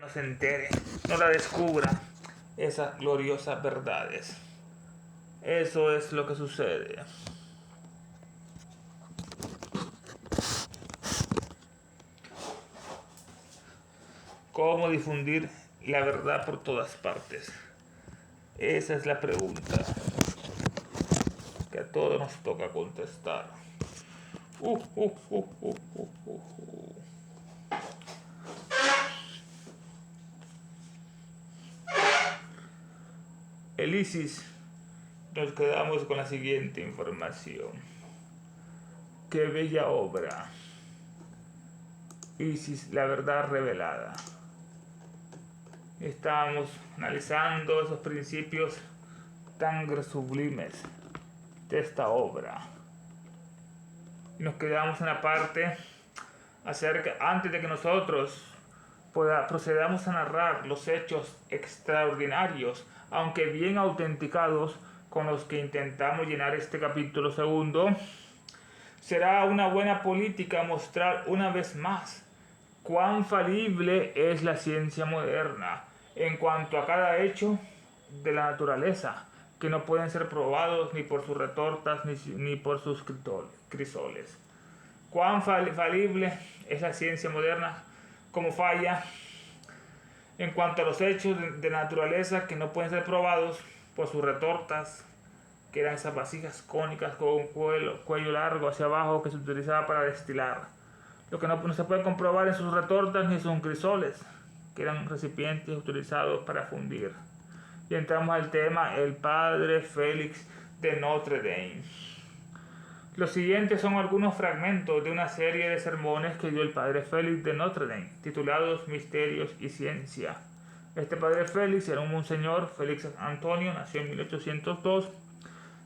no se entere, no la descubra esas gloriosas verdades. Eso es lo que sucede. ¿Cómo difundir la verdad por todas partes? Esa es la pregunta que a todos nos toca contestar. Uh, uh, uh, uh, uh, uh. El ISIS, nos quedamos con la siguiente información. Qué bella obra. ISIS, la verdad revelada. Estamos analizando esos principios tan sublimes de esta obra. Y nos quedamos en la parte antes de que nosotros procedamos a narrar los hechos extraordinarios, aunque bien autenticados, con los que intentamos llenar este capítulo segundo, será una buena política mostrar una vez más cuán falible es la ciencia moderna en cuanto a cada hecho de la naturaleza, que no pueden ser probados ni por sus retortas ni por sus crisoles. Cuán falible es la ciencia moderna, como falla en cuanto a los hechos de la naturaleza que no pueden ser probados por sus retortas, que eran esas vasijas cónicas con un cuello largo hacia abajo que se utilizaba para destilar. Lo que no se puede comprobar en sus retortas ni en sus crisoles, que eran recipientes utilizados para fundir. Y entramos al tema el padre Félix de Notre Dame. Los siguientes son algunos fragmentos de una serie de sermones que dio el padre Félix de Notre Dame, titulados Misterios y Ciencia. Este padre Félix era un monseñor Félix Antonio, nació en 1802.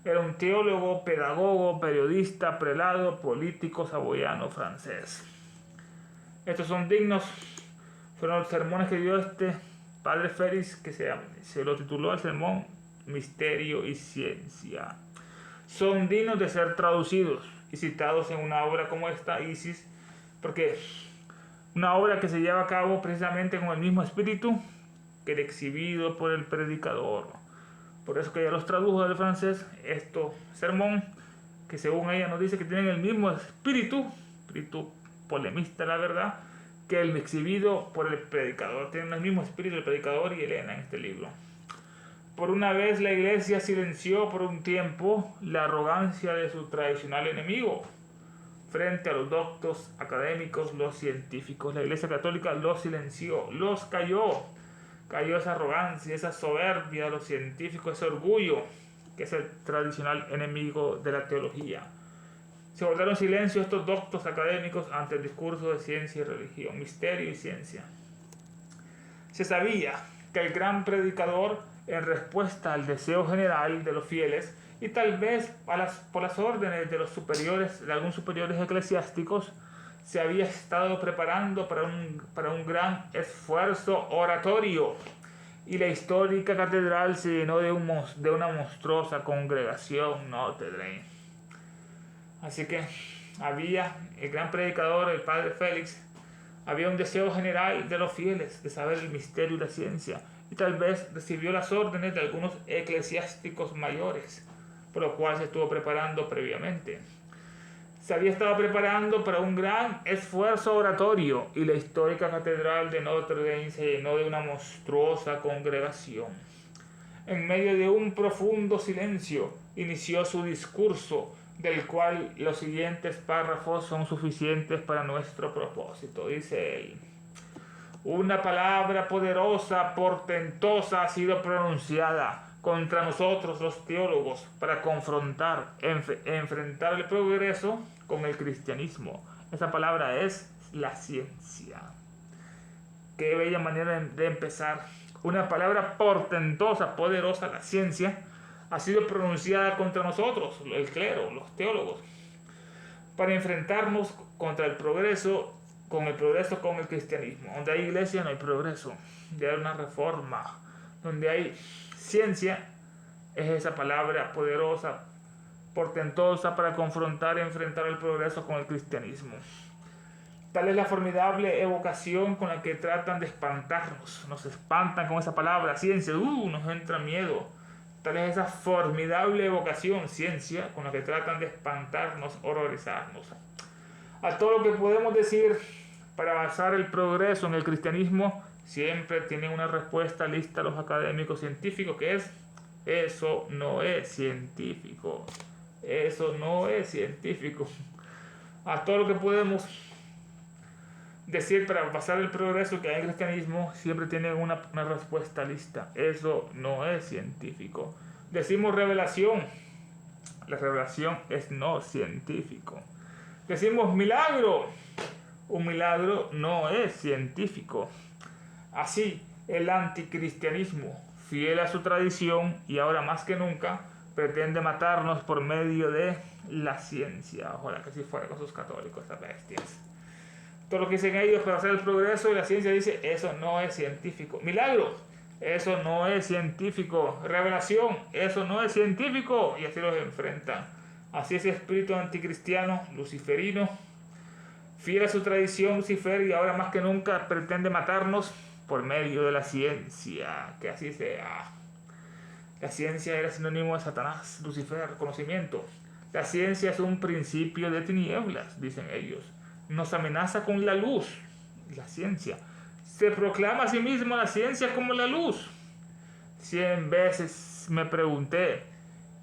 Era un teólogo, pedagogo, periodista, prelado, político saboyano francés. Estos fueron los sermones que dio este padre Félix, que se lo tituló el sermón Misterio y Ciencia. Son dignos de ser traducidos y citados en una obra como esta, Isis, porque una obra que se lleva a cabo precisamente con el mismo espíritu que el exhibido por el predicador. Por eso que ella los tradujo del francés, sermón, que según ella nos dice que tienen el mismo espíritu polemista, la verdad, que el exhibido por el predicador. Tienen el mismo espíritu el predicador y Elena en este libro. Por una vez la iglesia silenció por un tiempo la arrogancia de su tradicional enemigo frente a los doctos académicos, los científicos. La iglesia católica los silenció, los cayó esa arrogancia, esa soberbia de los científicos, ese orgullo que es el tradicional enemigo de la teología. Se guardaron silencio estos doctos académicos ante el discurso de ciencia y religión, misterio y ciencia. Se sabía que el gran predicador, en respuesta al deseo general de los fieles y tal vez por las órdenes de algunos superiores eclesiásticos, se había estado preparando para un gran esfuerzo oratorio, y la histórica catedral se llenó de una monstruosa congregación Notre Dame. Así que el gran predicador, el padre Félix, había un deseo general de los fieles de saber el misterio y la ciencia, y tal vez recibió las órdenes de algunos eclesiásticos mayores, por lo cual se estuvo preparando previamente. Se había estado preparando para un gran esfuerzo oratorio, y la histórica catedral de Notre Dame se llenó de una monstruosa congregación. En medio de un profundo silencio, inició su discurso, del cual los siguientes párrafos son suficientes para nuestro propósito. Dice él: una palabra poderosa, portentosa ha sido pronunciada contra nosotros los teólogos para enfrentar el progreso con el cristianismo. Esa palabra es la ciencia. Qué bella manera de empezar. Una palabra portentosa, poderosa, la ciencia, ha sido pronunciada contra nosotros, el clero, los teólogos, para enfrentarnos contra el progreso, con el cristianismo. Donde hay iglesia no hay progreso, donde hay una reforma, donde hay ciencia, es esa palabra poderosa, portentosa para confrontar y enfrentar el progreso con el cristianismo. Tal es la formidable evocación con la que tratan de espantarnos. Nos espantan con esa palabra, ciencia. Nos entra miedo. Tal es esa formidable evocación, ciencia, con la que tratan de espantarnos, horrorizarnos. A todo lo que podemos decir para avanzar el progreso en el cristianismo, siempre tienen una respuesta lista los académicos científicos, que es: eso no es científico. Eso no es científico. A todo lo que podemos decir para pasar el progreso que hay en el cristianismo, siempre tienen una respuesta lista: eso no es científico. Decimos revelación. La revelación es no científico. Decimos milagro. Un milagro no es científico. Así, el anticristianismo, fiel a su tradición y ahora más que nunca, pretende matarnos por medio de la ciencia. Ojalá que si fuera con sus católicos, estas bestias. Todo lo que dicen ellos para hacer el progreso, y la ciencia dice: eso no es científico. Milagro, eso no es científico. Revelación, eso no es científico. Y así los enfrentan. Así ese espíritu anticristiano, luciferino, fiel a su tradición, Lucifer, y ahora más que nunca pretende matarnos por medio de la ciencia. Que así sea. La ciencia era sinónimo de Satanás, Lucifer, conocimiento. La ciencia es un principio de tinieblas, dicen ellos. Nos amenaza con la luz, la ciencia. Se proclama a sí misma la ciencia como la luz. 100 veces me pregunté: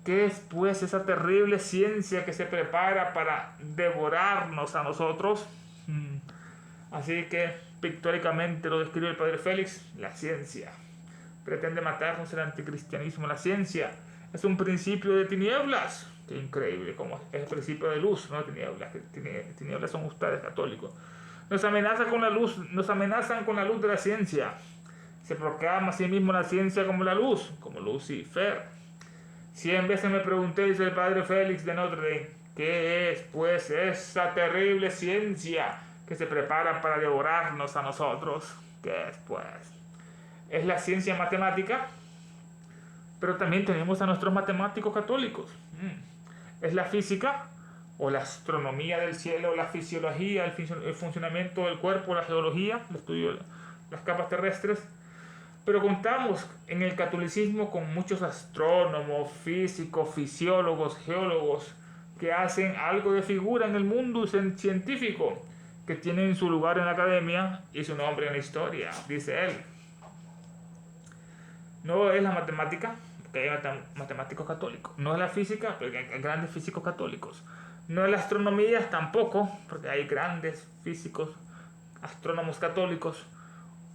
¿qué es pues esa terrible ciencia que se prepara para devorarnos a nosotros? Así que pictóricamente lo describe el padre Félix: la ciencia pretende matarnos, el anticristianismo. La ciencia es un principio de tinieblas. Qué increíble, como es el principio de luz, no de tinieblas. Tinieblas son ustedes, católicos. Nos amenazan con la luz de la ciencia. Se proclama a sí mismo la ciencia como la luz, como Lucifer. 100 veces me pregunté, dice el padre Félix de Notre Dame, ¿qué es pues esa terrible ciencia que se prepara para devorarnos a nosotros? ¿Qué es pues? Es la ciencia matemática, pero también tenemos a nuestros matemáticos católicos. Es la física o la astronomía del cielo, la fisiología, el funcionamiento del cuerpo, la geología, el estudio de las capas terrestres. Pero contamos en el catolicismo con muchos astrónomos, físicos, fisiólogos, geólogos, que hacen algo de figura en el mundo científico, que tienen su lugar en la academia y su nombre en la historia, dice él. No es la matemática, porque hay matemáticos católicos. No es la física, porque hay grandes físicos católicos. No es la astronomía tampoco, porque hay grandes físicos, astrónomos católicos.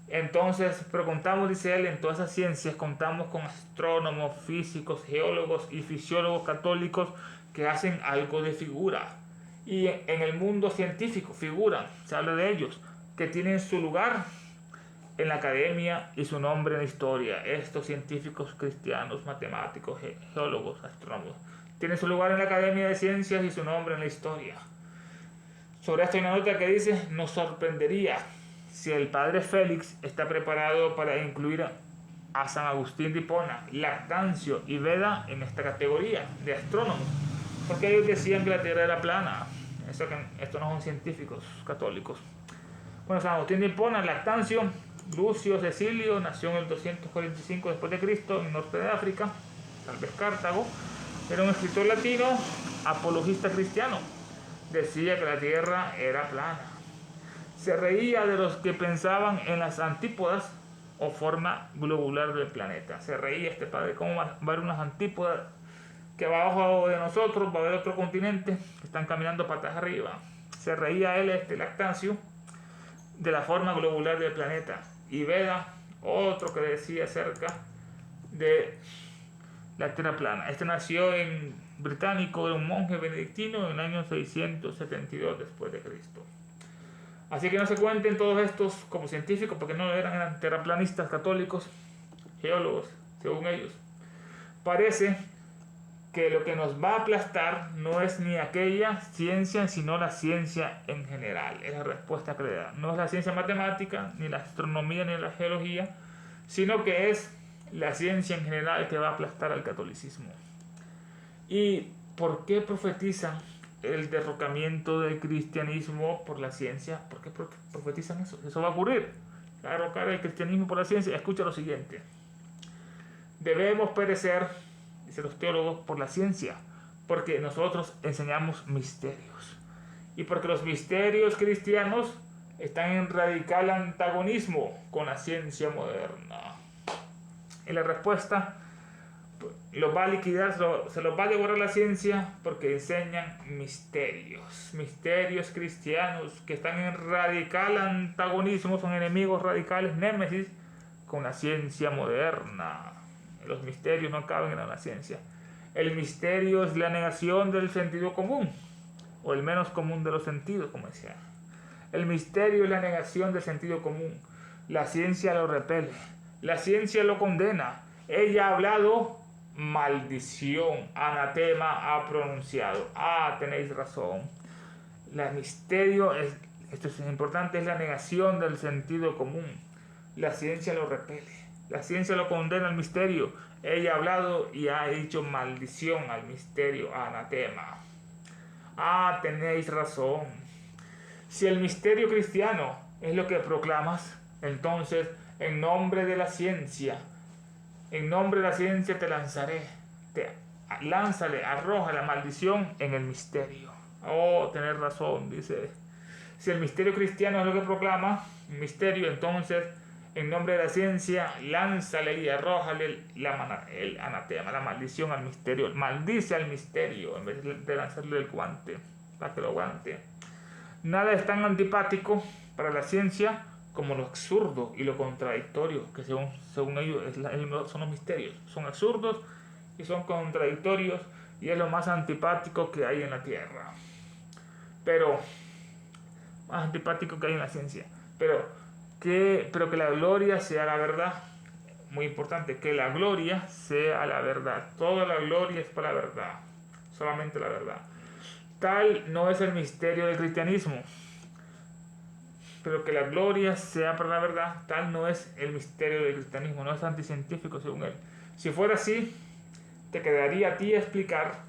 Entonces, pero contamos, dice él, en todas esas ciencias contamos con astrónomos, físicos, geólogos y fisiólogos católicos que hacen algo de figura. Y en el mundo científico figuran, se habla de ellos, que tienen su lugar en la academia y su nombre en la historia. Estos científicos cristianos, matemáticos, geólogos, astrónomos, tienen su lugar en la academia de ciencias y su nombre en la historia. Sobre esto hay una nota que dice: nos sorprendería si el padre Félix está preparado para incluir a San Agustín de Hipona, Lactancio y Beda en esta categoría de astrónomos, porque ellos decían que la Tierra era plana. Esto no son científicos católicos. Bueno, San Agustín de Hipona, Lactancio, Lucio Cecilio, nació en el 245 después de Cristo en el norte de África, tal vez Cartago. Era un escritor latino, apologista cristiano. Decía que la Tierra era plana. Se reía de los que pensaban en las antípodas o forma globular del planeta. Se reía este padre: ¿cómo va a haber unas antípodas que abajo de nosotros va a haber otro continente que están caminando patas arriba? Se reía él, Lactancio, de la forma globular del planeta. Y Beda, otro que decía acerca de la Tierra plana. Nació en británico, de un monje benedictino en el año 672 después de Cristo. Así que no se cuenten todos estos como científicos, porque no eran terraplanistas católicos, geólogos, según ellos. Parece que lo que nos va a aplastar no es ni aquella ciencia, sino la ciencia en general. Es la respuesta que le da. No es la ciencia matemática, ni la astronomía, ni la geología, sino que es la ciencia en general que va a aplastar al catolicismo. ¿Y por qué profetizan el derrocamiento del cristianismo por la ciencia. ¿Por qué profetizan eso? Eso va a ocurrir. Derrocar el cristianismo por la ciencia. Escucha lo siguiente. Debemos perecer, dicen los teólogos, por la ciencia, porque nosotros enseñamos misterios. Y porque los misterios cristianos están en radical antagonismo con la ciencia moderna. Y la respuesta los va a liquidar, se los va a devorar la ciencia porque enseñan misterios cristianos que están en radical antagonismo, son enemigos radicales, némesis, con la ciencia moderna. Los misterios no caben en la ciencia. El misterio es la negación del sentido común, o el menos común de los sentidos, como decía. El misterio es la negación del sentido común. La ciencia lo repele, la ciencia lo condena. Ella ha hablado, maldición, anatema ha pronunciado. Tenéis razón. El misterio, esto es importante, es la negación del sentido común. La ciencia lo repele, la ciencia lo condena al misterio. Ella ha hablado y ha dicho maldición al misterio, anatema. Tenéis razón. Si el misterio cristiano es lo que proclamas, entonces, en nombre de la ciencia te lanzaré. Lánzale, arroja la maldición en el misterio. Tenés razón, dice. Si el misterio cristiano es lo que proclama, misterio, entonces, en nombre de la ciencia, lánzale y arrójale el anatema, la maldición al misterio. Maldice al misterio en vez de lanzarle el guante, para que lo aguante. Nada es tan antipático para la ciencia como lo absurdo y lo contradictorio, que según ellos son los misterios. Son absurdos y son contradictorios y es lo más antipático que hay en la tierra. Pero, más antipático que hay en la ciencia. Pero que la gloria sea la verdad. Muy importante, que la gloria sea la verdad. Toda la gloria es para la verdad. Solamente la verdad. Tal no es el misterio del cristianismo. Pero que la gloria sea para la verdad, tal no es el misterio del cristianismo. No es anticientífico según él. Si fuera así, te quedaría a ti explicar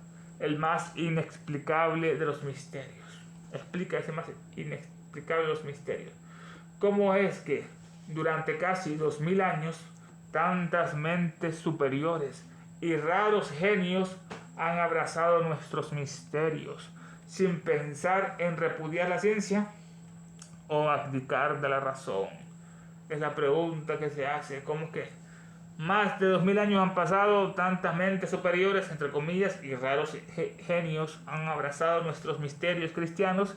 el más inexplicable de los misterios. Explica ese más inexplicable de los misterios. ¿Cómo es que durante casi 2000 años tantas mentes superiores y raros genios han abrazado nuestros misterios sin pensar en repudiar la ciencia o abdicar de la razón? Es la pregunta que se hace. ¿Cómo que más de 2000 años han pasado, tantas mentes superiores, entre comillas, y raros genios han abrazado nuestros misterios cristianos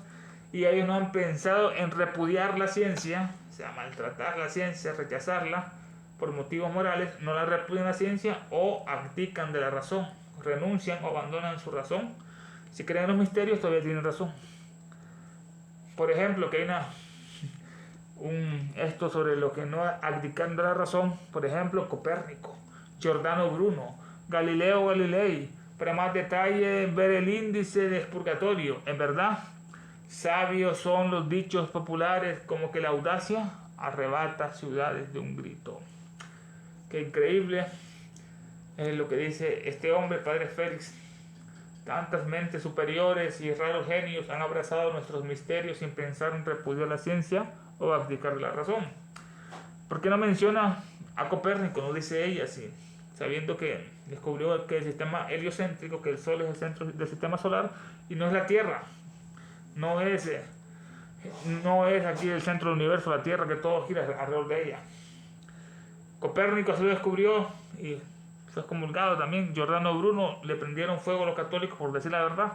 y ellos no han pensado en repudiar la ciencia, o sea, maltratar la ciencia, rechazarla por motivos morales? No la repudian la ciencia o abdican de la razón, renuncian o abandonan su razón. Si creen en los misterios, todavía tienen razón. Por ejemplo, que hay esto sobre lo que no abdican de la razón. Por ejemplo, Copérnico, Giordano Bruno, Galileo Galilei. Para más detalle, ver el índice de expurgatorio. En verdad, sabios son los dichos populares como que la audacia arrebata ciudades de un grito. Qué increíble es lo que dice este hombre, Padre Félix. Tantas mentes superiores y raros genios han abrazado nuestros misterios sin pensar en repudiar la ciencia o abdicar de la razón. ¿Por qué no menciona a Copérnico? No dice ella así, sabiendo que descubrió que el sistema heliocéntrico, que el Sol es el centro del sistema solar y no es la Tierra. No es aquí el centro del universo, la Tierra, que todo gira alrededor de ella. Copérnico se lo descubrió y fue excomulgado también. Giordano Bruno le prendieron fuego a los católicos por decir la verdad,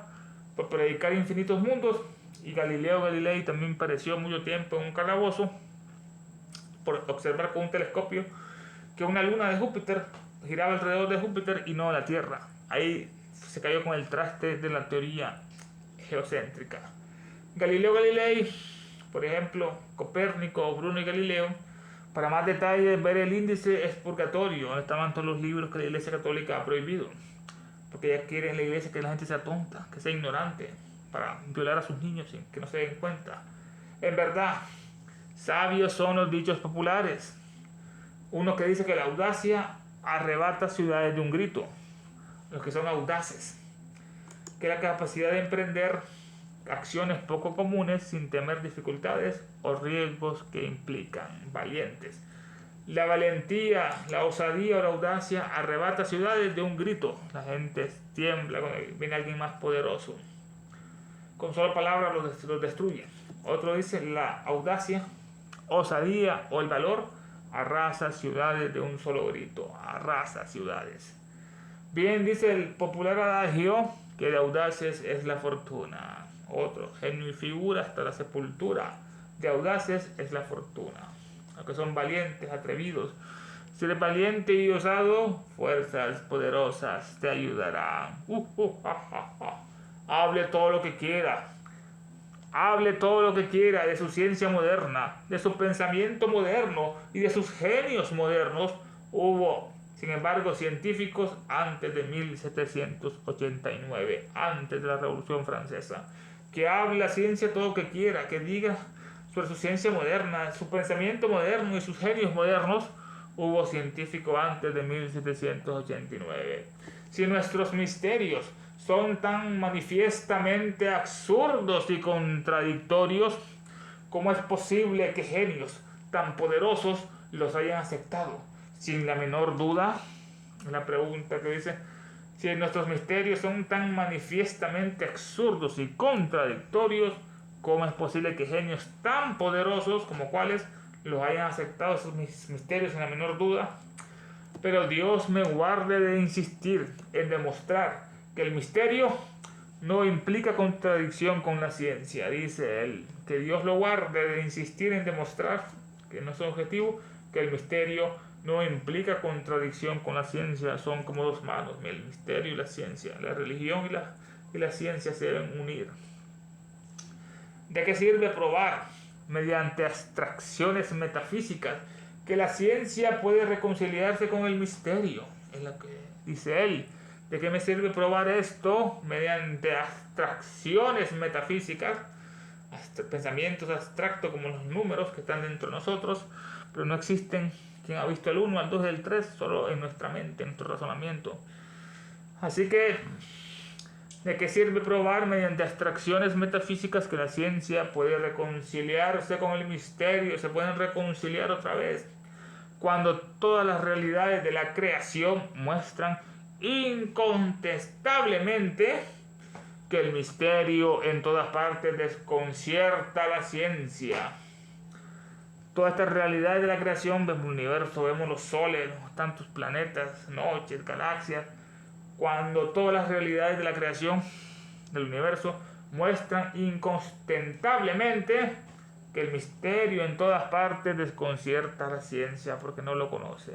por predicar infinitos mundos. Y Galileo Galilei también pereció mucho tiempo en un calabozo por observar con un telescopio que una luna de Júpiter giraba alrededor de Júpiter y no la Tierra. Ahí se cayó con el traste de la teoría geocéntrica. Galileo Galilei, por ejemplo, Copérnico, Bruno y Galileo. Para más detalles, ver el índice expurgatorio, donde estaban todos los libros que la Iglesia Católica ha prohibido. Porque ya quiere en la Iglesia que la gente sea tonta, que sea ignorante, para violar a sus niños sin que no se den cuenta. En verdad, sabios son los dichos populares. Uno que dice que la audacia arrebata ciudades de un grito. Los que son audaces. que es la capacidad de emprender acciones poco comunes sin temer dificultades o riesgos que implican. Valientes. La valentía, la osadía o la audacia arrebata ciudades de un grito. La gente tiembla cuando viene alguien más poderoso. Con solo palabras los destruye. Otro dice la audacia, osadía o el valor arrasa ciudades de un solo grito. Arrasa ciudades. Bien dice el popular adagio que de audaces es la fortuna. Otro, genio y figura hasta la sepultura. De audaces es la fortuna. Aunque son valientes, atrevidos. Si eres valiente y osado, fuerzas poderosas te ayudarán. Hable todo lo que quiera. Hable todo lo que quiera de su ciencia moderna, de su pensamiento moderno y de sus genios modernos. Hubo, sin embargo, científicos antes de 1789, antes de la Revolución Francesa, que hable la ciencia todo lo que quiera, que diga sobre su ciencia moderna, su pensamiento moderno y sus genios modernos. Hubo científicos antes de 1789. Si nuestros misterios son tan manifiestamente absurdos y contradictorios, ¿cómo es posible que genios tan poderosos los hayan aceptado? Sin la menor duda, la pregunta que dice, si nuestros misterios son tan manifiestamente absurdos y contradictorios, ¿cómo es posible que genios tan poderosos como cuáles los hayan aceptado esos misterios sin la menor duda? Pero Dios me guarde de insistir en demostrar que el misterio no implica contradicción con la ciencia, dice él. Que Dios lo guarde de insistir en demostrar, que no es objetivo, que el misterio no implica contradicción con la ciencia. Son como dos manos, el misterio y la ciencia. La religión y la ciencia se deben unir. ¿De qué sirve probar mediante abstracciones metafísicas que la ciencia puede reconciliarse con el misterio? Es lo que dice él. ¿De qué me sirve probar esto mediante abstracciones metafísicas? Pensamientos abstractos como los números que están dentro de nosotros, pero no existen. ¿Quién ha visto el 1, el 2 y el 3? Solo en nuestra mente, en nuestro razonamiento. Así que, ¿de qué sirve probar mediante abstracciones metafísicas que la ciencia puede reconciliarse con el misterio? Se pueden reconciliar otra vez cuando todas las realidades de la creación muestran incontestablemente que el misterio en todas partes desconcierta a la ciencia. Todas estas realidades de la creación, vemos el universo, vemos los soles, tantos planetas, noches, galaxias. Cuando todas las realidades de la creación del universo muestran incontestablemente que el misterio en todas partes desconcierta a la ciencia porque no lo conoce.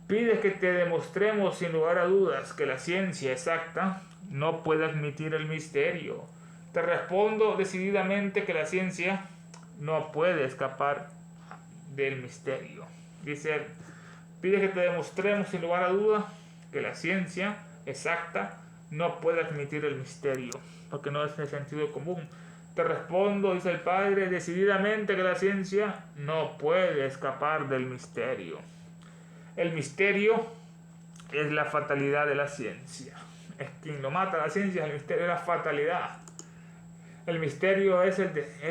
Pides que te demostremos sin lugar a dudas que la ciencia exacta no puede admitir el misterio. Te respondo decididamente que la ciencia no puede escapar del misterio. Dice él, pide que te demostremos sin lugar a dudas que la ciencia exacta no puede admitir el misterio, porque no es el sentido común. Te respondo, dice el Padre, decididamente que la ciencia no puede escapar del misterio. El misterio es la fatalidad de la ciencia. Es quien lo mata a la ciencia, el misterio es la fatalidad. El misterio es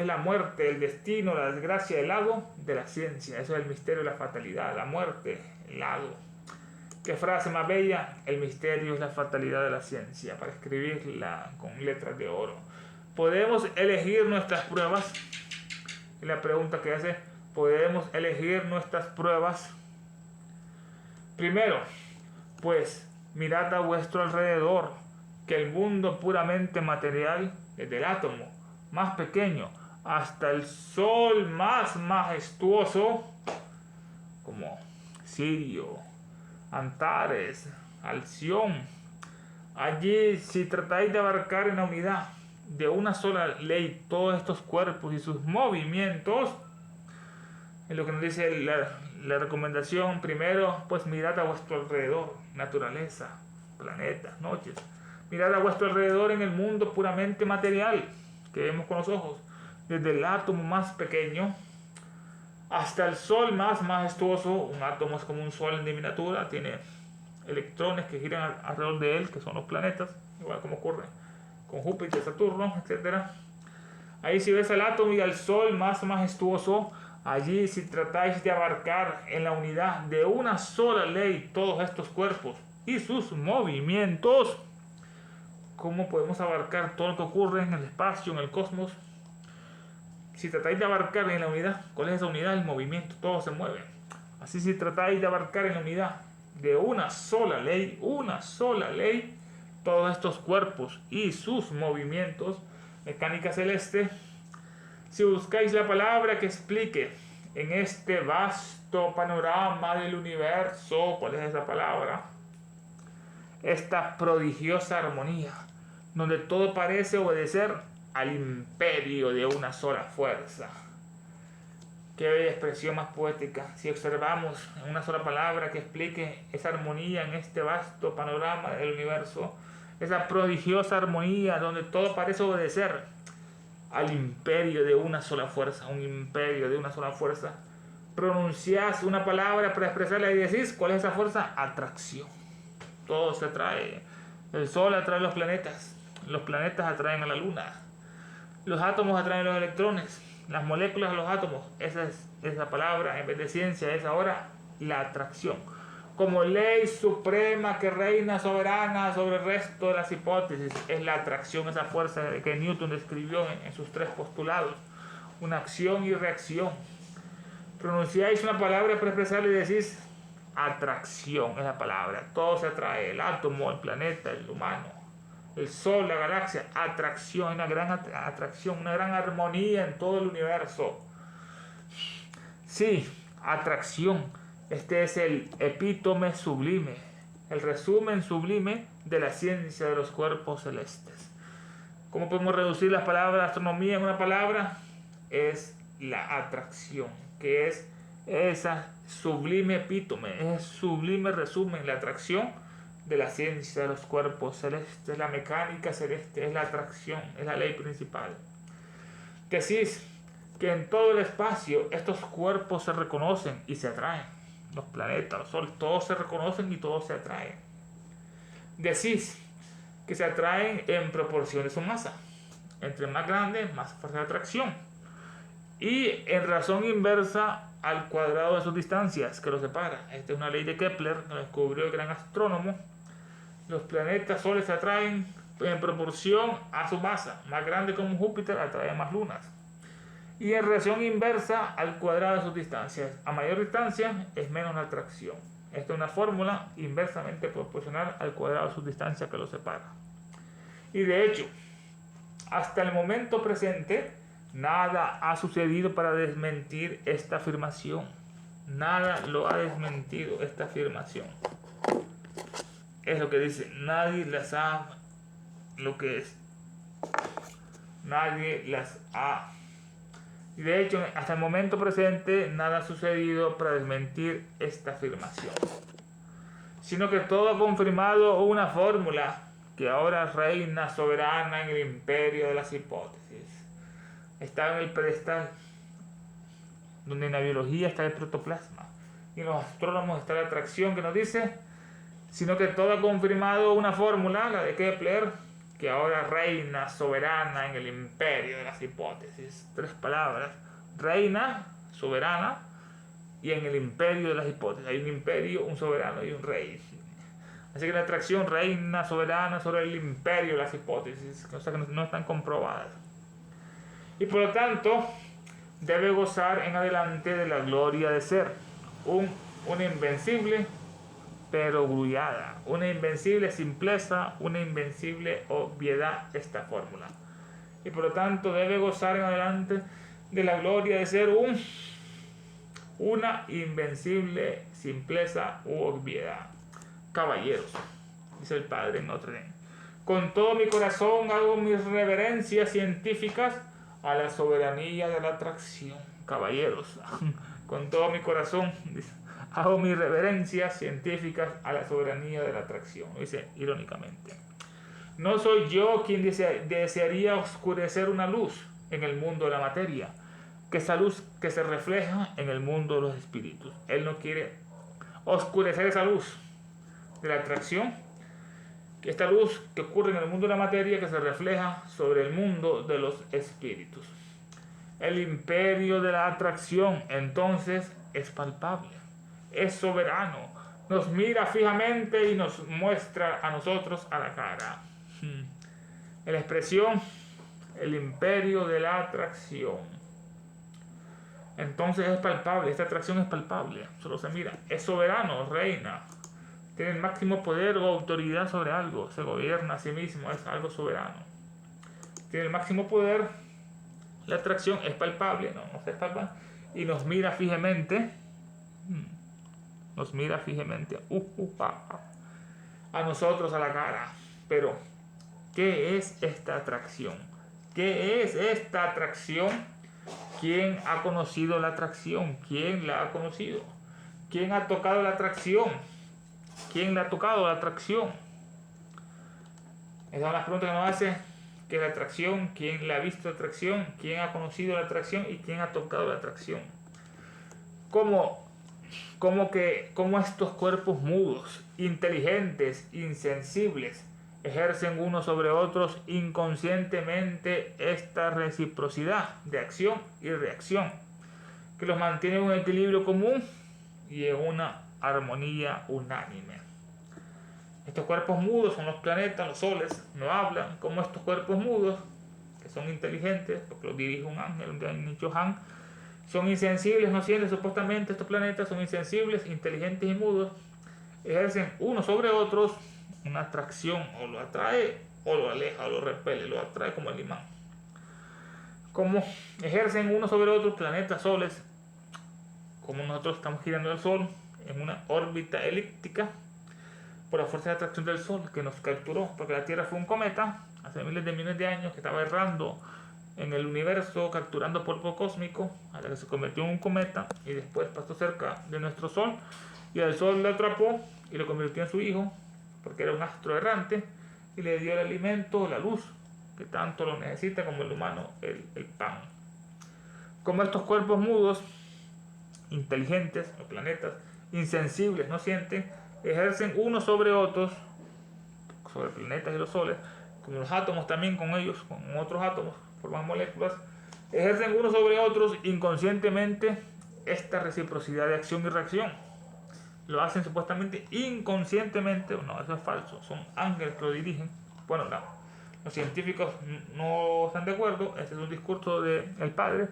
la muerte, el destino, la desgracia, el hado de la ciencia. Eso es el misterio de la fatalidad, la muerte, el hado. ¿Qué frase más bella? El misterio es la fatalidad de la ciencia, para escribirla con letras de oro. ¿Podemos elegir nuestras pruebas? Y la pregunta que hace, ¿podemos elegir nuestras pruebas? Primero, pues mirad a vuestro alrededor, que el mundo puramente material, desde el átomo más pequeño hasta el sol más majestuoso, como Sirio, Antares, Alción, allí si tratáis de abarcar en la unidad de una sola ley todos estos cuerpos y sus movimientos, es lo que nos dice la recomendación. Primero, pues mirad a vuestro alrededor, naturaleza, planetas, noches. Mirad a vuestro alrededor en el mundo puramente material que vemos con los ojos, desde el átomo más pequeño hasta el sol más majestuoso. Un átomo es como un sol en miniatura, tiene electrones que giran alrededor de él, que son los planetas, igual como ocurre con Júpiter, Saturno, etc. Ahí si ves al átomo y al Sol más majestuoso, allí si tratáis de abarcar en la unidad de una sola ley todos estos cuerpos y sus movimientos, ¿cómo podemos abarcar todo lo que ocurre en el espacio, en el cosmos? Si tratáis de abarcar en la unidad, ¿cuál es esa unidad? El movimiento, todo se mueve. Así si tratáis de abarcar en la unidad de una sola ley, todos estos cuerpos y sus movimientos, mecánica celeste, si buscáis la palabra que explique en este vasto panorama del universo, ¿cuál es esa palabra? Esta prodigiosa armonía, donde todo parece obedecer al imperio de una sola fuerza. Qué bella expresión más poética. Si observamos en una sola palabra que explique esa armonía en este vasto panorama del universo, esa prodigiosa armonía donde todo parece obedecer al imperio de una sola fuerza, un imperio de una sola fuerza, pronunciás una palabra para expresarla y decís, ¿cuál es esa fuerza? Atracción. Todo se atrae. El Sol atrae los planetas atraen a la Luna, los átomos atraen los electrones, las moléculas a los átomos. Esa es esa palabra, en vez de ciencia, es ahora la atracción. Como ley suprema que reina soberana sobre el resto de las hipótesis, es la atracción, esa fuerza que Newton describió en sus tres postulados. Una acción y reacción. Pronunciáis una palabra para expresarla y decís atracción, es la palabra. Todo se atrae, el átomo, el planeta, el humano, el Sol, la galaxia. Atracción, una gran atracción, una gran armonía en todo el universo. Sí, atracción. Este es el epítome sublime, el resumen sublime de la ciencia de los cuerpos celestes. ¿Cómo podemos reducir las palabras astronomía en una palabra? Es la atracción, que es esa sublime epítome, es sublime resumen, la atracción de la ciencia de los cuerpos celestes, la mecánica celeste, es la atracción, es la ley principal. Decís que en todo el espacio estos cuerpos se reconocen y se atraen. Los planetas, los soles, todos se reconocen y todos se atraen. Decís que se atraen en proporción de su masa. Entre más grande, más fuerza de atracción. Y en razón inversa al cuadrado de sus distancias que los separa. Esta es una ley de Kepler, que lo descubrió el gran astrónomo. Los planetas soles se atraen en proporción a su masa. Más grande como Júpiter atrae más lunas. Y en relación inversa al cuadrado de sus distancias. A mayor distancia es menos la atracción. Esta es una fórmula inversamente proporcional al cuadrado de sus distancias que los separa. Y de hecho, hasta el momento presente, nada ha sucedido para desmentir esta afirmación. Nada lo ha desmentido esta afirmación. Es lo que dice, nadie las ha, lo que es, nadie las ha. Y de hecho, hasta el momento presente, nada ha sucedido para desmentir esta afirmación. Sino que todo ha confirmado una fórmula que ahora reina soberana en el imperio de las hipótesis. Está en el pedestal, donde en la biología está el protoplasma. Y en los astrónomos está la atracción que nos dice, sino que todo ha confirmado una fórmula, la de Kepler, que ahora reina soberana en el imperio de las hipótesis. Tres palabras: reina, soberana, y en el imperio de las hipótesis. Hay un imperio, un soberano y un rey. Así que la atracción reina soberana sobre el imperio de las hipótesis, cosas que no están comprobadas. Y por lo tanto, debe gozar en adelante de la gloria de ser una invencible pero grullada, una invencible simpleza, una invencible obviedad esta fórmula. Y por lo tanto debe gozar en adelante de la gloria de ser una invencible simpleza u obviedad. Caballeros, dice el padre en Notre Dame, con todo mi corazón hago mis reverencias científicas a la soberanía de la atracción. Caballeros, con todo mi corazón, dice, hago mis reverencias científicas a la soberanía de la atracción. Dice irónicamente, no soy yo quien desearía oscurecer una luz en el mundo de la materia, que esa luz que se refleja en el mundo de los espíritus. Él no quiere oscurecer esa luz de la atracción esta luz que ocurre en el mundo de la materia que se refleja sobre el mundo de los espíritus. El imperio de la atracción entonces es palpable, es soberano, nos mira fijamente y nos muestra a nosotros a la cara. En la expresión, el imperio de la atracción. Entonces es palpable, esta atracción es palpable, solo se mira, es soberano, reina, tiene el máximo poder o autoridad sobre algo, se gobierna a sí mismo, es algo soberano. Tiene el máximo poder, la atracción es palpable, no se palpa, y nos mira fijamente, a nosotros a la cara. Pero, ¿qué es esta atracción? ¿Qué es esta atracción? ¿Quién ha conocido la atracción? ¿Quién la ha conocido? ¿Quién ha tocado la atracción? ¿Quién le ha tocado la atracción? Esas son las preguntas que nos hace. ¿Qué es la atracción? ¿Quién la ha visto la atracción? ¿Quién ha conocido la atracción? ¿Y quién ha tocado la atracción? ¿Cómo estos cuerpos mudos, inteligentes, insensibles, ejercen unos sobre otros inconscientemente esta reciprocidad de acción y reacción, que los mantiene en un equilibrio común y en una armonía unánime? Estos cuerpos mudos son los planetas, los soles, no hablan como estos cuerpos mudos, que son inteligentes, porque los dirige un ángel, un Nicho Han, son insensibles, no sienten supuestamente estos planetas, son insensibles, inteligentes y mudos, ejercen unos sobre otros una atracción, o lo atrae, o lo aleja, o lo repele, lo atrae como el imán. Como ejercen unos sobre otros planetas, soles, como nosotros estamos girando el Sol en una órbita elíptica, por la fuerza de atracción del Sol que nos capturó, porque la Tierra fue un cometa hace miles de millones de años que estaba errando en el universo, capturando polvo cósmico, a la que se convirtió en un cometa y después pasó cerca de nuestro Sol y el Sol lo atrapó y lo convirtió en su hijo, porque era un astro errante, y le dio el alimento, la luz, que tanto lo necesita como el humano, el pan. Como estos cuerpos mudos, inteligentes, los planetas, insensibles, no sienten, ejercen unos sobre otros, sobre planetas y los soles, como los átomos también con ellos, con otros átomos, forman moléculas, ejercen unos sobre otros inconscientemente esta reciprocidad de acción y reacción. Lo hacen supuestamente inconscientemente, no, eso es falso, son ángeles que lo dirigen. Bueno, no, los científicos no están de acuerdo, este es un discurso del padre.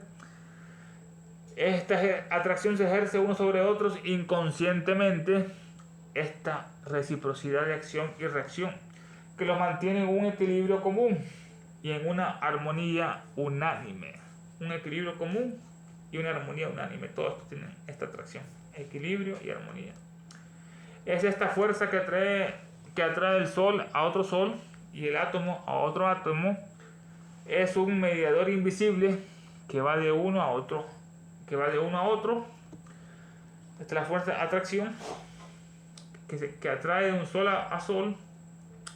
Esta atracción se ejerce unos sobre otros inconscientemente, esta reciprocidad de acción y reacción, que los mantiene en un equilibrio común y en una armonía unánime. Un equilibrio común y una armonía unánime. Todos estos tienen esta atracción, equilibrio y armonía. Es esta fuerza que atrae el Sol a otro Sol y el átomo a otro átomo. Es un mediador invisible que va de uno a otro. Esta es la fuerza de atracción que atrae de un Sol a Sol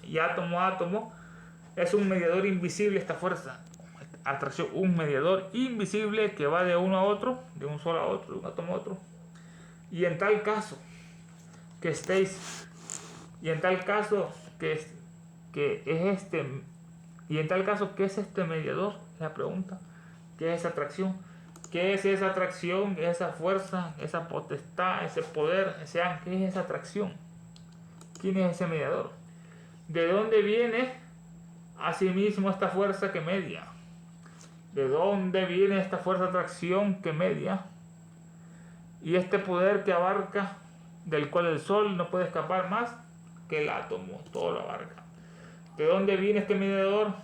y átomo a átomo. Es un mediador invisible esta fuerza. Atracción, un mediador invisible que va de uno a otro, de un Sol a otro, de un átomo a otro. Y en tal caso que es este mediador, la pregunta, ¿qué es esa atracción? ¿Qué es esa atracción, esa fuerza, esa potestad, ese poder, ese ángel? ¿Qué es esa atracción? ¿Quién es ese mediador? ¿De dónde viene asimismo esta fuerza que media? ¿De dónde viene esta fuerza de atracción que media? Y este poder que abarca, del cual el Sol no puede escapar más que el átomo, todo lo abarca. ¿De dónde viene este mediador?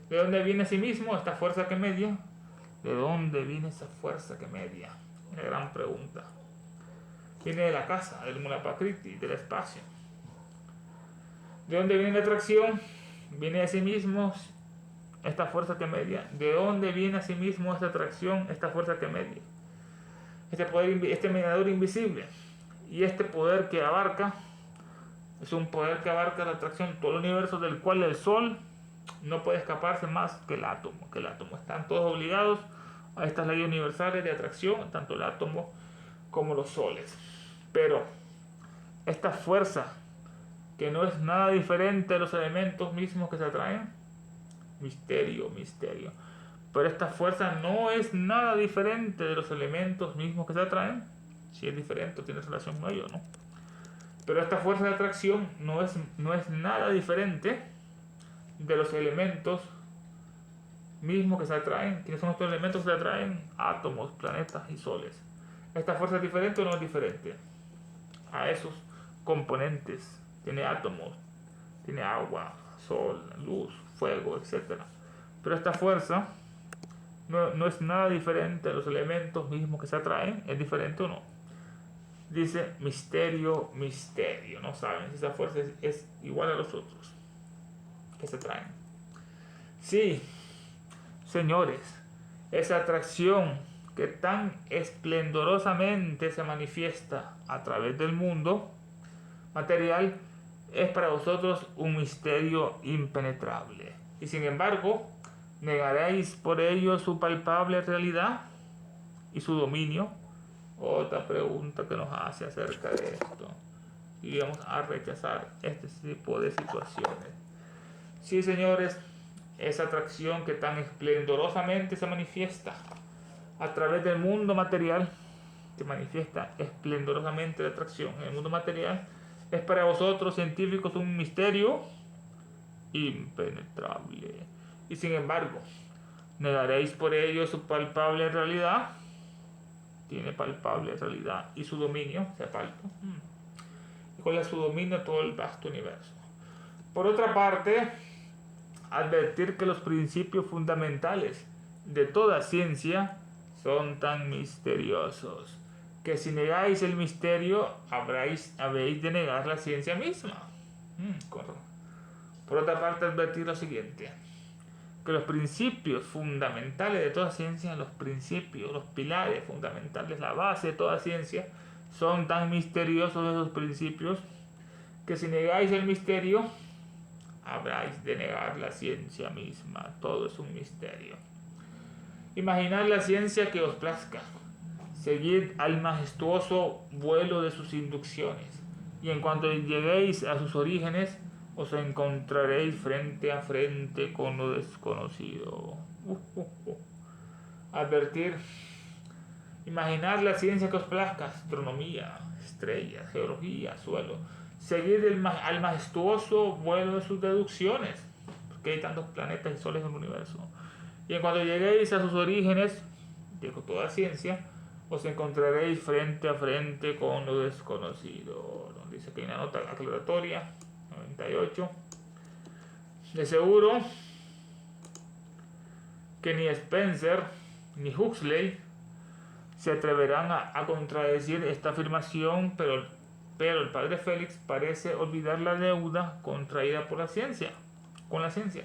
¿De dónde viene asimismo esta fuerza que media? ¿De dónde viene esa fuerza que media? Una gran pregunta. Viene de la casa, del Mulapakriti, del espacio. ¿De dónde viene la atracción? Viene de sí mismo esta fuerza que media. ¿De dónde viene a sí mismo esta atracción, esta fuerza que media? Este poder, este mediador invisible. Y este poder que abarca, es un poder que abarca la atracción, todo el universo, del cual el Sol no puede escaparse más que el átomo. Están todos obligados a estas leyes universales de atracción, tanto el átomo como los soles. Pero esta fuerza que no es nada diferente de los elementos mismos que se atraen. Misterio, misterio. Pero esta fuerza no es nada diferente de los elementos mismos que se atraen. Si es diferente, tiene relación con ello, ¿no? Pero esta fuerza de atracción no es nada diferente de los elementos mismos que se atraen. ¿Quiénes son estos elementos que se atraen? Átomos, planetas y soles. ¿Esta fuerza es diferente o no es diferente a esos componentes? Tiene átomos, tiene agua, sol, luz, fuego, etc. Pero esta fuerza no es nada diferente a los elementos mismos que se atraen. ¿Es diferente o no? Dice misterio, misterio. No saben si esa fuerza es igual a los otros que se atraen. Sí, señores, esa atracción que tan esplendorosamente se manifiesta a través del mundo material es para vosotros un misterio impenetrable. Y sin embargo, ¿negaréis por ello su palpable realidad y su dominio? Otra pregunta que nos hace acerca de esto. Y vamos a rechazar este tipo de situaciones. Sí, señores, esa atracción que tan esplendorosamente se manifiesta a través del mundo material, se manifiesta esplendorosamente la atracción en el mundo material, es para vosotros científicos un misterio impenetrable. Y sin embargo, ¿negaréis por ello su palpable realidad? Tiene palpable realidad y su dominio se palpa. ¿Y cuál es su dominio? Todo el vasto universo. Por otra parte, advertir que los principios fundamentales de toda ciencia son tan misteriosos que si negáis el misterio habéis de negar la ciencia misma. Por otra parte, advertir lo siguiente: que los principios fundamentales de toda ciencia, los principios, los pilares fundamentales, la base de toda ciencia, son tan misteriosos esos principios que si negáis el misterio habráis de negar la ciencia misma. Todo es un misterio. Imaginad la ciencia que os plazca. Seguid al majestuoso vuelo de sus inducciones, y en cuanto lleguéis a sus orígenes, os encontraréis frente a frente con lo desconocido. Advertir. Imaginad la ciencia que os plazca: astronomía, estrellas, geología, suelo. Seguid al majestuoso vuelo de sus deducciones, porque hay tantos planetas y soles en el universo. Y en cuanto lleguéis a sus orígenes, digo toda ciencia, os encontraréis frente a frente con lo desconocido. Nos dice que hay una nota aclaratoria, 98. De seguro que ni Spencer ni Huxley se atreverán a contradecir esta afirmación, pero el padre Félix parece olvidar la deuda contraída por la ciencia, con la ciencia.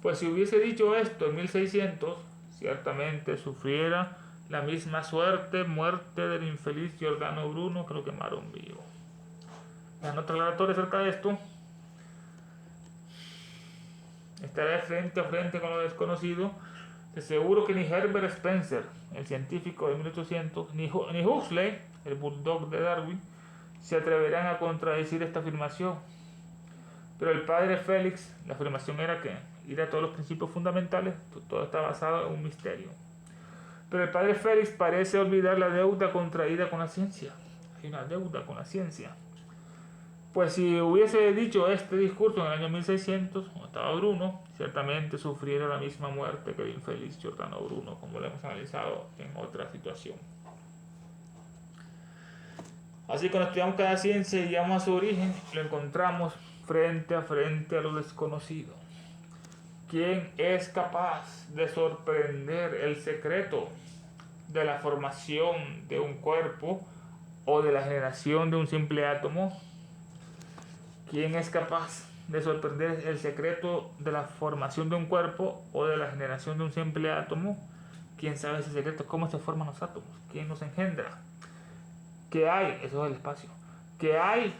Pues si hubiese dicho esto en 1600, ciertamente sufriera la misma muerte del infeliz Giordano Bruno, que lo quemaron vivo. La nota aclaratoria acerca de esto: estará frente a frente con lo desconocido. De seguro que ni Herbert Spencer, el científico de 1800, ni Huxley, el bulldog de Darwin, se atreverán a contradecir esta afirmación. Pero el padre Félix, la afirmación era que ir a todos los principios fundamentales, todo está basado en un misterio. Pero el padre Félix parece olvidar la deuda contraída con la ciencia. Hay una deuda con la ciencia. Pues si hubiese dicho este discurso en el año 1600, cuando estaba Bruno, ciertamente sufriera la misma muerte que el infeliz Giordano Bruno, como lo hemos analizado en otra situación. Así que cuando estudiamos cada ciencia y llegamos a su origen, lo encontramos frente a lo desconocido. ¿Quién es capaz de sorprender el secreto de la formación de un cuerpo o de la generación de un simple átomo? ¿Quién es capaz de sorprender el secreto de la formación de un cuerpo o de la generación de un simple átomo? ¿Quién sabe ese secreto? ¿Cómo se forman los átomos? ¿Quién los engendra? ¿Qué hay? Eso es el espacio. ¿Qué hay?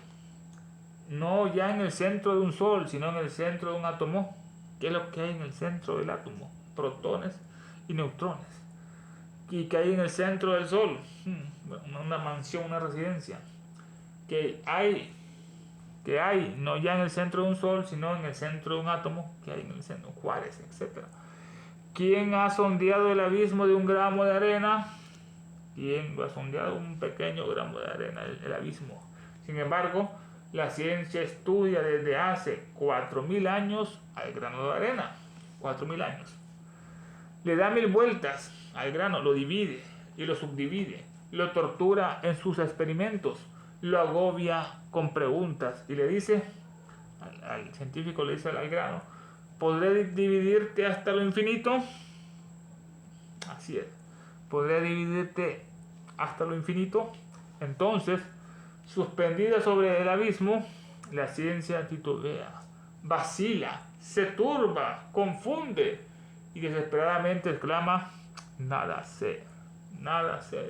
No ya en el centro de un sol, sino en el centro de un átomo. ¿Qué es lo que hay en el centro del átomo? Protones y neutrones. ¿Y qué hay en el centro del sol? Una mansión, una residencia. ¿Qué hay que hay, no ya en el centro de un sol, sino en el centro de un átomo que hay en el centro, cuáles, etc. ¿Quién ha sondeado el abismo de un gramo de arena? ¿Quién ha sondeado un pequeño gramo de arena, el abismo? Sin embargo, la ciencia estudia desde hace 4.000 años al grano de arena. 4.000 años. Le da 1.000 vueltas al grano, lo divide y lo subdivide, lo tortura en sus experimentos, lo agobia con preguntas y le dice, al científico le dice al grano, ¿podré dividirte hasta lo infinito? Así es, ¿podré dividirte hasta lo infinito? Entonces, suspendida sobre el abismo, la ciencia titubea, vacila, se turba, confunde y desesperadamente exclama, nada sé,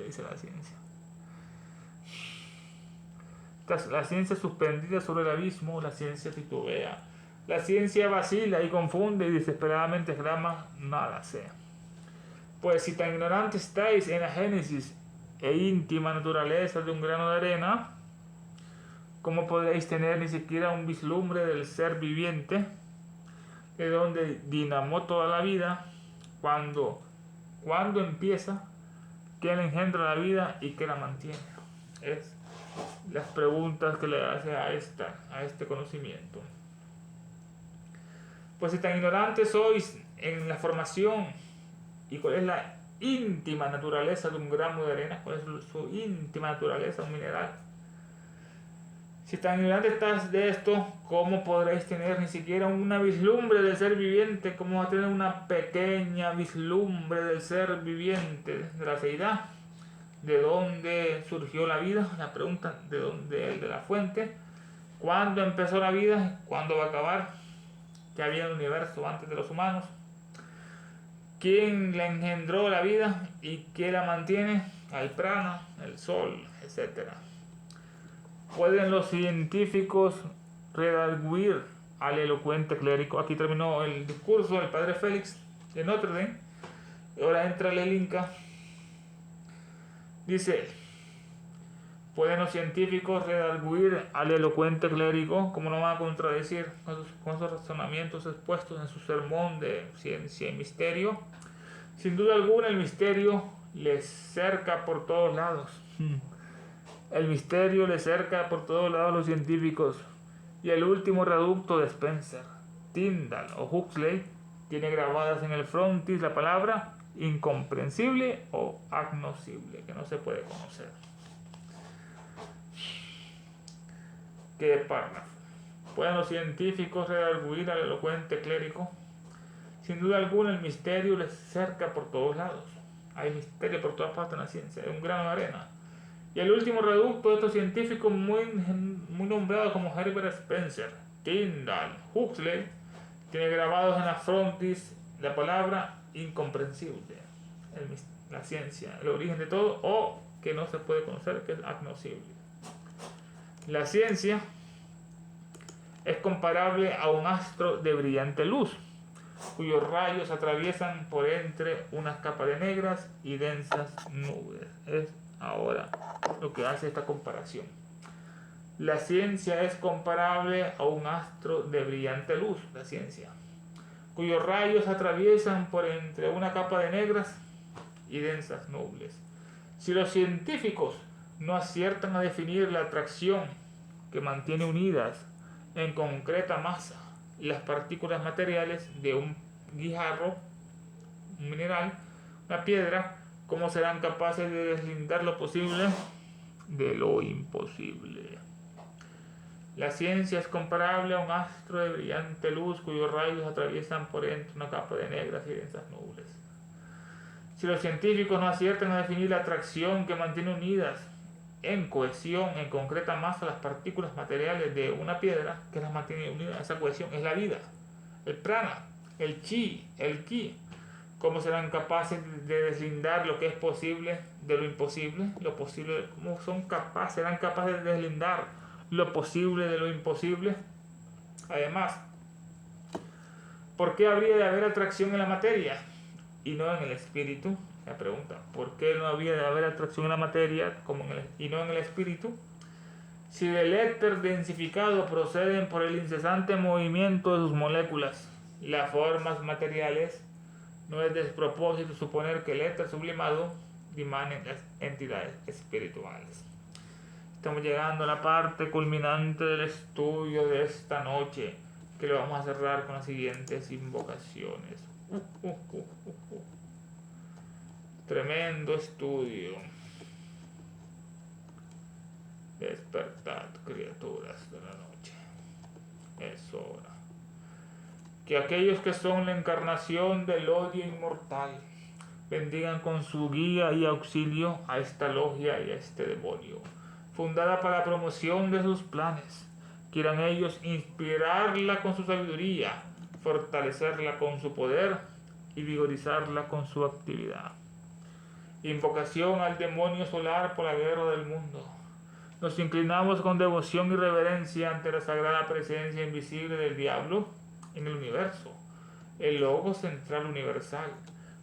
dice la ciencia. Tras la ciencia suspendida sobre el abismo, la ciencia titubea, la ciencia vacila y confunde y desesperadamente exclama, nada sé. Pues si tan ignorante estáis en la génesis e íntima naturaleza de un grano de arena, ¿cómo podréis tener ni siquiera un vislumbre del ser viviente, de donde dinamó toda la vida, cuando empieza, quién engendra la vida y qué la mantiene? Es las preguntas que le hace a este conocimiento. Pues si tan ignorantes sois en la formación y cuál es la íntima naturaleza de un gramo de arena, cuál es su íntima naturaleza, un mineral. Si tan ignorante estás de esto, ¿cómo podréis tener ni siquiera una vislumbre del ser viviente? ¿Cómo va a tener una pequeña vislumbre del ser viviente, de la seidad? ¿De dónde surgió la vida? La pregunta, ¿de dónde? De la fuente. ¿Cuándo empezó la vida? ¿Cuándo va a acabar? ¿Qué había en el universo antes de los humanos? ¿Quién la engendró la vida y qué la mantiene? El prana, el sol, etc. ¿Pueden los científicos redarguir al elocuente clérigo? Aquí terminó el discurso del padre Félix de Notre Dame. Ahora entra el Inca. Dice, ¿pueden los científicos redarguir al elocuente clérigo? ¿Cómo no van a contradecir con sus razonamientos expuestos en su sermón de ciencia y misterio? Sin duda alguna el misterio les cerca por todos lados. El misterio le cerca por todos lados a los científicos. Y el último reducto de Spencer, Tyndall o Huxley tiene grabadas en el frontis la palabra incomprensible o agnoscible, que no se puede conocer. ¿Qué párrafo? ¿Pueden los científicos redarguir al elocuente clérigo? Sin duda alguna el misterio les cerca por todos lados. Hay misterio por todas partes en la ciencia, hay un grano de arena. Y el último reducto de estos científicos muy nombrados como Herbert Spencer, Tyndall, Huxley, tiene grabados en la frontis la palabra incomprensible, la ciencia, el origen de todo, o que no se puede conocer, que es agnoscible. La ciencia es comparable a un astro de brillante luz, cuyos rayos atraviesan por entre unas capas de negras y densas nubes. Es ahora lo que hace esta comparación. La ciencia es comparable a un astro de brillante luz, la ciencia, cuyos rayos atraviesan por entre una capa de negras y densas nubes. Si los científicos no aciertan a definir la atracción que mantiene unidas en concreta masa las partículas materiales de un guijarro, un mineral, una piedra, ¿cómo serán capaces de deslindar lo posible de lo imposible? La ciencia es comparable a un astro de brillante luz cuyos rayos atraviesan por entre una capa de negras y densas nubes. Si los científicos no aciertan a definir la atracción que mantiene unidas en cohesión, en concreta masa, las partículas materiales de una piedra, que las mantiene unidas, esa cohesión es la vida, el prana, el chi, el ki. ¿Cómo serán capaces de deslindar lo que es posible de lo imposible? Lo posible, ¿cómo serán capaces de deslindar lo posible de lo imposible? Además, ¿por qué habría de haber atracción en la materia y no en el espíritu? La pregunta, ¿por qué no había de haber atracción en la materia y no en el espíritu? Si del éter densificado proceden por el incesante movimiento de sus moléculas, las formas materiales, no es despropósito suponer que el éter sublimado dimanen las entidades espirituales. Estamos llegando a la parte culminante del estudio de esta noche, que lo vamos a cerrar con las siguientes invocaciones. Tremendo estudio. Despertad, criaturas de la noche. Es hora. Que aquellos que son la encarnación del odio inmortal bendigan con su guía y auxilio a esta logia y a este demonio, fundada para la promoción de sus planes. Quieran ellos inspirarla con su sabiduría, fortalecerla con su poder y vigorizarla con su actividad. Invocación al demonio solar por la guerra del mundo. Nos inclinamos con devoción y reverencia ante la sagrada presencia invisible del diablo en el universo, el logo central universal,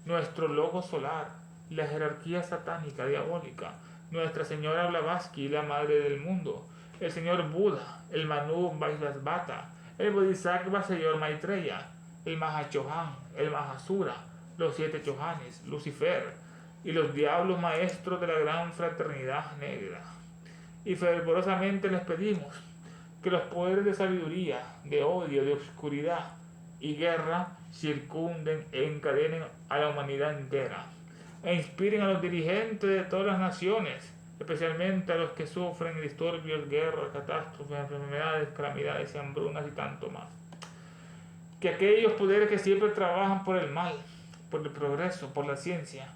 nuestro logo solar, la jerarquía satánica diabólica, Nuestra Señora Blavatsky, la Madre del Mundo, el Señor Buda, el Manu Vaisvasvata, el Bodhisattva Señor Maitreya, el Mahachohan, el Mahasura, los 7 Chohanes, Lucifer y los diablos maestros de la gran fraternidad negra. Y fervorosamente les pedimos que los poderes de sabiduría, de odio, de oscuridad y guerra circunden e encadenen a la humanidad entera e inspiren a los dirigentes de todas las naciones, especialmente a los que sufren disturbios, guerras, catástrofes, enfermedades, calamidades y hambrunas y tanto más. Que aquellos poderes que siempre trabajan por el mal, por el progreso, por la ciencia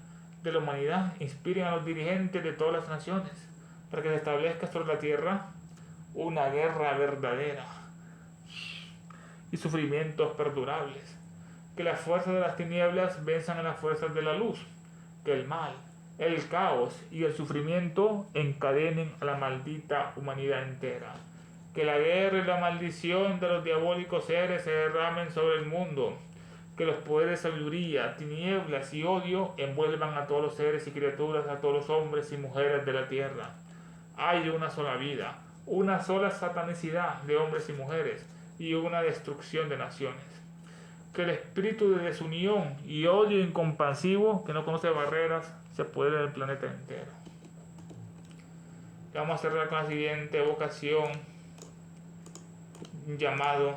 de la humanidad, inspiren a los dirigentes de todas las naciones para que se establezca sobre la tierra una guerra verdadera y sufrimientos perdurables. Que las fuerzas de las tinieblas venzan a las fuerzas de la luz. Que el mal, el caos y el sufrimiento encadenen a la maldita humanidad entera. Que la guerra y la maldición de los diabólicos seres se derramen sobre el mundo. Que los poderes de sabiduría, tinieblas y odio envuelvan a todos los seres y criaturas, a todos los hombres y mujeres de la tierra. Hay una sola vida, una sola satanicidad de hombres y mujeres y una destrucción de naciones. Que el espíritu de desunión y odio incompasivo, que no conoce barreras, se apodere del planeta entero. Vamos a cerrar con la siguiente evocación, llamado: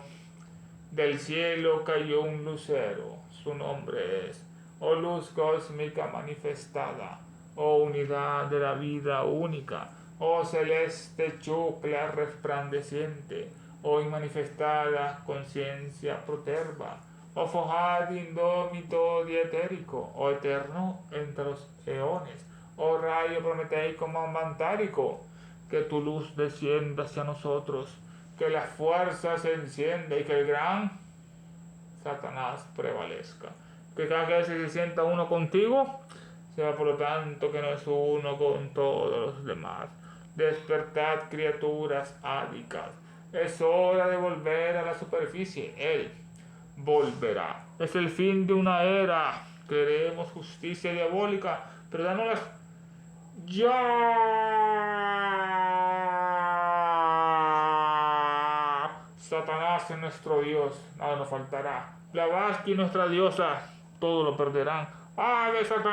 del cielo cayó un lucero, su nombre es, oh luz cósmica manifestada, oh unidad de la vida única, oh celeste chucla resplandeciente, oh inmanifestada conciencia proterva, oh fojad indómito dietérico, oh eterno entre los eones, oh rayo prometeico mantárico, que tu luz descienda hacia nosotros, que la fuerza se encienda y que el gran Satanás prevalezca. Que cada vez que se sienta uno contigo, sea por lo tanto que no es uno con todos los demás. Despertad, criaturas ádicas. Es hora de volver a la superficie. Él volverá. Es el fin de una era. Queremos justicia diabólica, pero dánoslas ya. Satanás es nuestro Dios, nada nos faltará. Blavatsky, nuestra diosa, todo lo perderán. ¡Ave Satán!